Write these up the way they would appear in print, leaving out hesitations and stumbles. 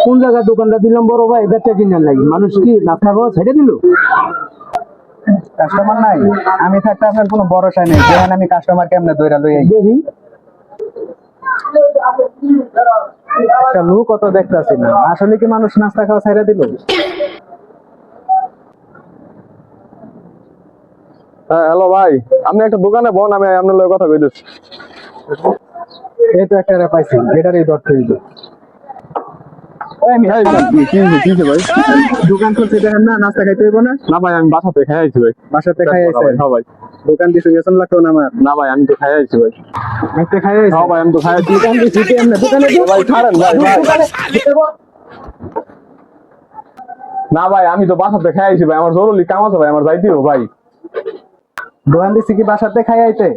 কোন জায়গায় দোকানটা দিলাম বড় ভাই, বেচা কিনার লাগি। মানুষ কি নাস্তা খাওয়া ছেড়ে দিল? কাস্টমার নাই, আমি থাকতে আপনার কোনো ভরসা নেই। যেখানে আমি কাস্টমার কেমনে দইরা লই আই দেখি একটা লোক কত দেখতাছি না, আসলে কি মানুষ নাস্তা খাওয়া ছেড়ে দিল? হ্যাঁ হ্যালো ভাই, আপনি একটা দোকানে বন, আমি আপনার লগে কথা কইতেছি। এই তো একটা পাইছি, এটারই ধরতে দিল। কি ভাই? দোকান খুলছে দেখেন না, নাস্তা খাইতে হইব না? না ভাই, আমি বাসাতে খাই আইছি ভাই। বাসাতে খাই আইছে? হ্যাঁ ভাই। দোকান দিছে গেছেন লাগতো না আমার? না ভাই, আমি তো খাই আইছি ভাই। দেখতে খাই আইছে? হ্যাঁ ভাই, আমি তো খাই আইছি। দোকান দিছি কেমনে? দোকানে ভাই ছাড়েন ভাই ভাই। না ভাই, আমি তো বাসাতে খাই আইছি ভাই, আমার জরুরি কাম আছে ভাই, আমার যাইতে হবে ভাই। দোকান দিছি কি বাসাতে খাই আইতে?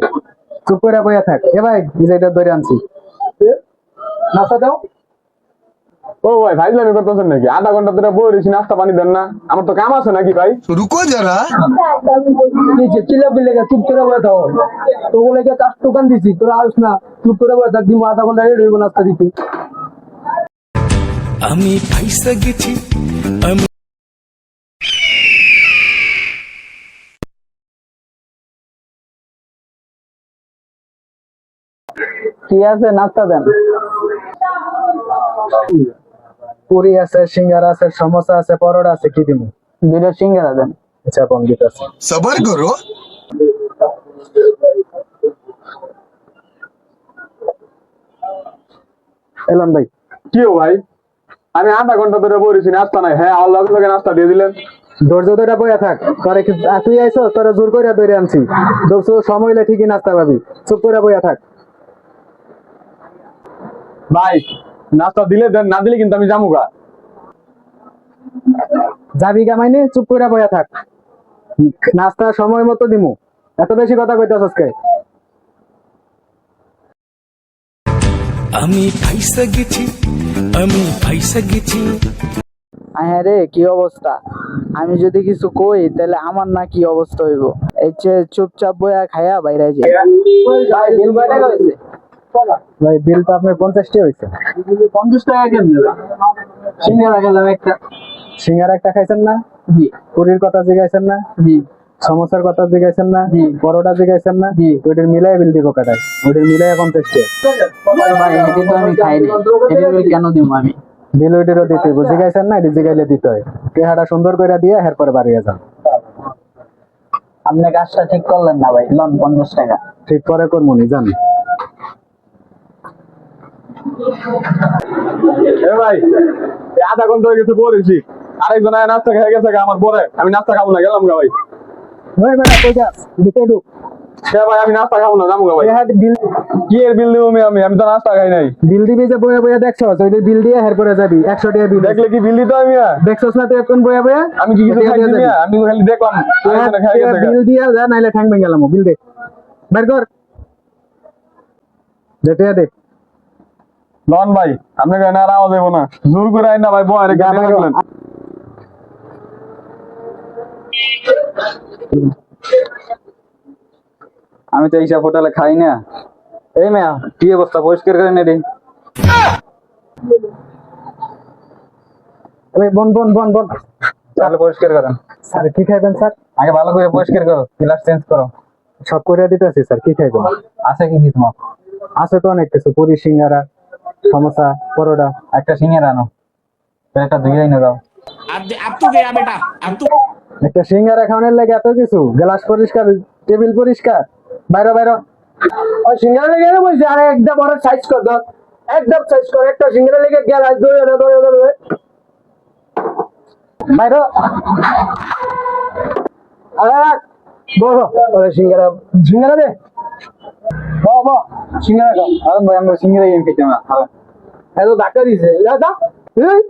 চুপ করে বইয়া থাক। এ ভাই, এটা ধরে আনছি, নাস্তা দাও। ও ভাই, ভাইলামি করতেছেন নাকি? আধা ঘন্টা ধরে বই রয়েছি, নাস্তা পানি দেন না? আমার তো কাম আছে নাকি ভাই? रुको जरा। চিল্লা বিল্লে চুপ করে বয়ে থাও। তো বলে দোকান দিছি, তোরা আস না, চুপ করে বয়ে থাক। দিমু আধা ঘন্টা রেডি হইব নাস্তা দিতে। আমি পয়সা গেছি, আমি কি আছে নাস্তা দেন? পুরি আছে, সিঙ্গারা আছে, সমোসা আছে, পরোটা আছে। কি দিমু? দুইটা সিঙ্গারা দেন। আচ্ছা, কোন দিতে আছে? सबर करो। এলান ভাই, কি ও ভাই, আমি আধা ঘন্টা ধরে বই রয়েছি, নাস্তা নাই। হ্যাঁ, আমার লগে লগে নাস্তা দিয়ে দিলেন। ধৈর্য ধরে বইয়া থাক। তোরে কি তুই আইছো? তোরা জোর করে ধরে আনছি। দেখছো সময় হইলে ঠিকই নাস্তা পাবি। চুপ করে বইয়া থাক। ভাই নাস্তা দিলে দেন, না দিলে কিন্তু আমি যামুগা। যাবি কামাইনি? চুপ করে বইয়া থাক। নাস্তা সময় মতো দিমু। এত বেশি কথা কইতাছস কে? আমি পয়সা গেছি, আমি পয়সা গেছি। হ্যাঁ রে, কি অবস্থা? আমি যদি কিছু কই তাহলে আমার না কি অবস্থা হইব? এই যে চুপচাপ বইয়া খায়া বাইরে যায়। ভাই, বিল তো আপনার 50টি হয়েছে। 50 টাকা কেন দেবে? সিঙ্গারা গেলাম একটা। সিঙ্গারা একটা খাইছেন না? জি পুরির কথা জিগাইছেন না? জি সমোসার কথা জিগাইছেন না? জি। পরোটা জিগাইছেন না? জি। ওইটার মিলাই বিল দিব কাটাই। ওইটার মিলাই 50টি। ভাই এটি তো আমি খাইনি, এটি কেন দিব আমি? বিল ওইটারও দিতে হইব। জিগাইছেন না? এটি জিগাইলে দিতে হয়। টেহাটা সুন্দর করে দিয়ে এরপরে বাড়িয়ে যান। আপনি কাজটা ঠিক করলেন না ভাই, লন 50 টাকা। ঠিক করে করমুনি, জান। এ ভাই, এই আধা ঘন্টা হয়ে গেছে বই রয়েছি, আরেকজন আয়া নাস্তা খেয়ে গেছে গা আমার পরে। আমি নাস্তা খাবো না, গেলাম গা ভাই। ওই বেটা, কই যাস? দিতে ঢুক। সে ভাই, আমি নাস্তা খাবো না, যামুগা ভাই। টেহার বিল কি এর বিল দিব আমি তো নাস্তা খাই নাই। বিল দিবি যে বইয়া বইয়া দেখছস? ওইটার বিল দিয়ে এরপরে যাবি। 100 টাকা বিল। দেখলে কি বিল দিতে আমি? দেখছস না তুই এখন বইয়া বইয়া? আমি কি কিছু খাইছি মিয়া? আমি তো খালি দেখলাম আরেকজনে খেয়ে গেছে গা। বিল দিয়া যা, নাইলে ঠ্যাং ভেঙে গেলাম। বিল দে, বের কর। যেতে দে। লন ভাই, আপনাকে না আওয়াজ দেবো না, জোর করে আইন না ভাই, বয় রেখে যা ভাই, রাখলেন। আমি তো এইসব হোটেলে খাই না। এই মেয়া, কি অবস্থা? পরিষ্কার করে নে রে। বন বন বন বন, তাহলে পরিষ্কার করেন। স্যার কি খাইবেন স্যার? আগে ভালো করে পরিষ্কার করো, গ্লাস চেঞ্জ করো। সব করে দিতেছি স্যার। কি খাইবেন? আছে কি কি তোমার? আছে তো অনেক কিছু। পুরি, সিঙ্গারা, সমোসা, পরোটা। একটা সিঙ্গারা আনো, একটা দুই আইনে দাও। अब तू गया बेटा, अब तू। একটা সিঙ্গারা খাওয়ানোর লাগে এত কিছু? গ্লাস পরিষ্কার, টেবিল পরিষ্কার। বাইরে বাইরে। ওই সিঙ্গারা লেগে না বলছি, আরে একদম বড় সাইজ কর দাও, একদম সাইজ কর। একটা সিঙ্গারা লেগে গেল আজ ধরে বাইরে। আরে বড় ওরে সিঙ্গারা সিঙ্গারা দে। বাবা সিঙ্গারা খাও। আরে ভাই, আমরা সিঙ্গারা গেম খেতে না। এত ধাক্কা দিছে, যা যা। এই